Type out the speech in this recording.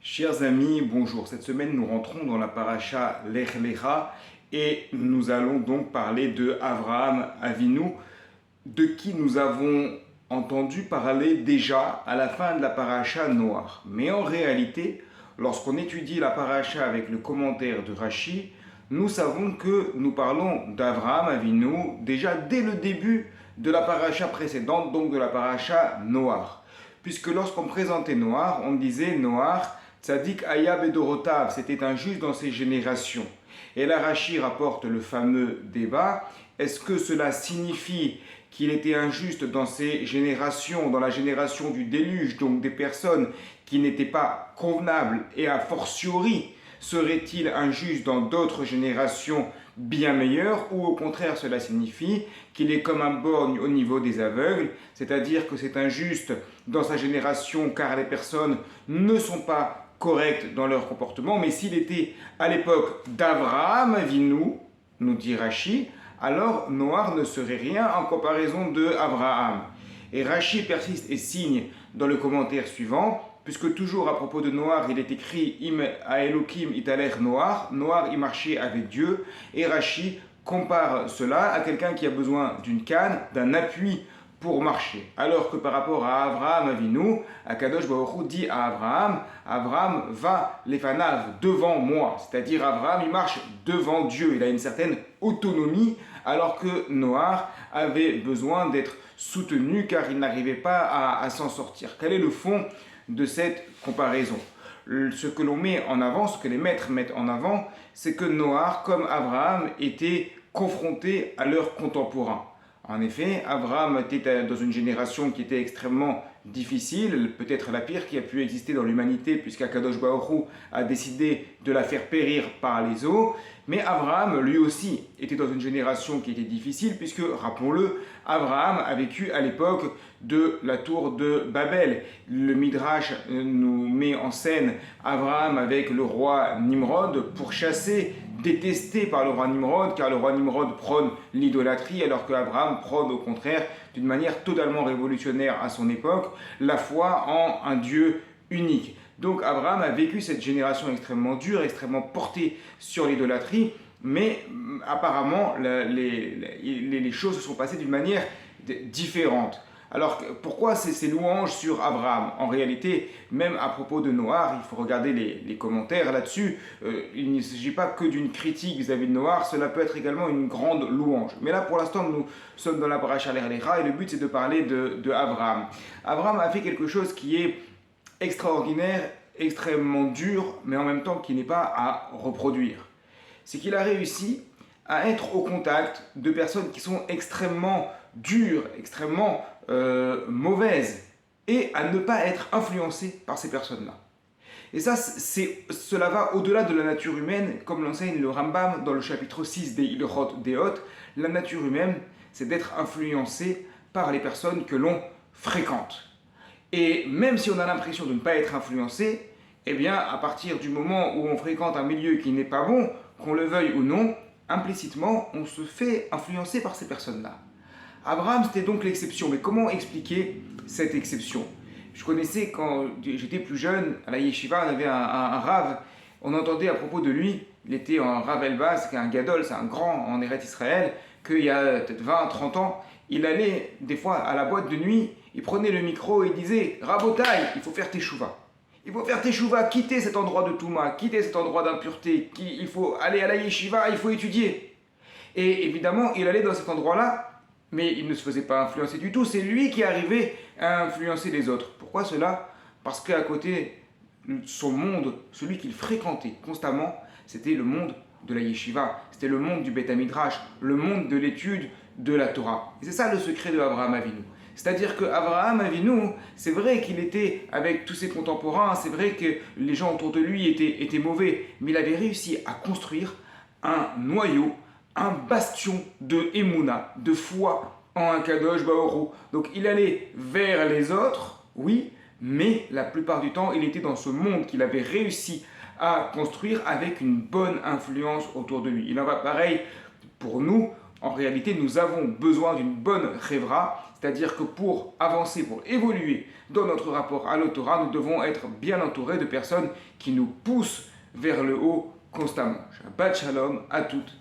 Chers amis, bonjour. Cette semaine, nous rentrons dans la paracha Lech Lecha et nous allons donc parler de Avraham Avinu, de qui nous avons entendu parler déjà à la fin de la paracha Noach. Mais en réalité, lorsqu'on étudie la paracha avec le commentaire de Rashi, nous savons que nous parlons d'Avraham Avinu déjà dès le début de la paracha précédente, donc de la paracha Noach. Puisque lorsqu'on présentait Noach, on disait Noach Tzadik Aya Bedorotav, c'était un juge dans ses générations. Et là, Rashi rapporte le fameux débat. Est-ce que cela signifie qu'il était injuste dans ses générations, dans la génération du déluge, donc des personnes qui n'étaient pas convenables, et a fortiori serait-il injuste dans d'autres générations bien meilleures, ou au contraire cela signifie qu'il est comme un borgne au niveau des aveugles, c'est-à-dire que c'est injuste dans sa génération car les personnes ne sont pas correctes dans leur comportement, mais s'il était à l'époque d'Avraham Avinu, nous dit Rashi, alors Noach ne serait rien en comparaison de Avraham. Et Rashi persiste et signe dans le commentaire suivant, puisque toujours à propos de Noach, il est écrit Im Aelokim italer Noach, Noach y marchait avec Dieu, et Rashi compare cela à quelqu'un qui a besoin d'une canne, d'un appui pour marcher. Alors que par rapport à Avraham Avinu, Akadosh Baruch Hu dit à Avraham, Avraham va lefanav, devant moi, c'est-à-dire Avraham il marche devant Dieu, il a une certaine autonomie, alors que Noach avait besoin d'être soutenu car il n'arrivait pas à s'en sortir. Quel est le fond de cette comparaison? Ce que l'on met en avant, ce que les maîtres mettent en avant, c'est que Noach, comme Avraham, était confronté à leurs contemporains. En effet, Avraham était dans une génération qui était extrêmement difficile, peut-être la pire qui a pu exister dans l'humanité, puisqu'Akadosh Baruch Hu a décidé de la faire périr par les eaux. Mais Avraham, lui aussi, était dans une génération qui était difficile, puisque, rappelons-le, Avraham a vécu à l'époque de la tour de Babel. Le Midrash nous met en scène Avraham avec le roi Nimrod pour chasser, détesté par le roi Nimrod, car le roi Nimrod prône l'idolâtrie, alors qu'Abraham prône au contraire, d'une manière totalement révolutionnaire à son époque, la foi en un Dieu unique. Donc Abraham a vécu cette génération extrêmement dure, extrêmement portée sur l'idolâtrie, mais apparemment les choses se sont passées d'une manière différente. Alors pourquoi ces louanges sur Abraham? En réalité, même à propos de Noach, il faut regarder les commentaires là-dessus, il ne s'agit pas que d'une critique vis-à-vis de Noach, cela peut être également une grande louange. Mais là pour l'instant nous sommes dans la paracha Lech Lecha et le but c'est de parler de Abraham. Abraham a fait quelque chose qui est extraordinaire, extrêmement dur, mais en même temps qui n'est pas à reproduire. C'est qu'il a réussi à être au contact de personnes qui sont extrêmement dures, extrêmement mauvaises, et à ne pas être influencé par ces personnes-là. Et ça, cela va au-delà de la nature humaine, comme l'enseigne le Rambam dans le chapitre 6 des Ilchot Deot. La nature humaine, c'est d'être influencé par les personnes que l'on fréquente. Et même si on a l'impression de ne pas être influencé, eh bien, à partir du moment où on fréquente un milieu qui n'est pas bon, qu'on le veuille ou non, implicitement, on se fait influencer par ces personnes-là. Abraham, c'était donc l'exception. Mais comment expliquer cette exception? Je connaissais, quand j'étais plus jeune, à la yeshiva, on avait un rave, on entendait à propos de lui, il était un Rav Elbaz, c'est un gadol, c'est un grand en Eretz Israël, qu'il y a peut-être 20, 30 ans, il allait des fois à la boîte de nuit, il prenait le micro et il disait « Rabotaï, il faut faire teshuva. Il faut faire teshuva, quitter cet endroit de Touma, quitter cet endroit d'impureté, il faut aller à la yeshiva, il faut étudier. » Et évidemment, il allait dans cet endroit-là, mais il ne se faisait pas influencer du tout, c'est lui qui arrivait à influencer les autres. Pourquoi cela? Parce qu'à côté de son monde, celui qu'il fréquentait constamment, c'était le monde de la yeshiva, c'était le monde du Beth Midrash, le monde de l'étude de la Torah. Et c'est ça le secret de Avraham Avinu. C'est-à-dire qu'Avraham Avinu, c'est vrai qu'il était avec tous ses contemporains, c'est vrai que les gens autour de lui étaient mauvais, mais il avait réussi à construire un noyau, un bastion de Emouna, de foi en un Kadosh Baruch Hu. Donc il allait vers les autres, oui, mais la plupart du temps, il était dans ce monde qu'il avait réussi à construire avec une bonne influence autour de lui. Il en va pareil pour nous, En réalité, nous avons besoin d'une bonne chevra, c'est-à-dire que pour avancer, pour évoluer dans notre rapport à la Torah, nous devons être bien entourés de personnes qui nous poussent vers le haut constamment. Shabbat shalom à toutes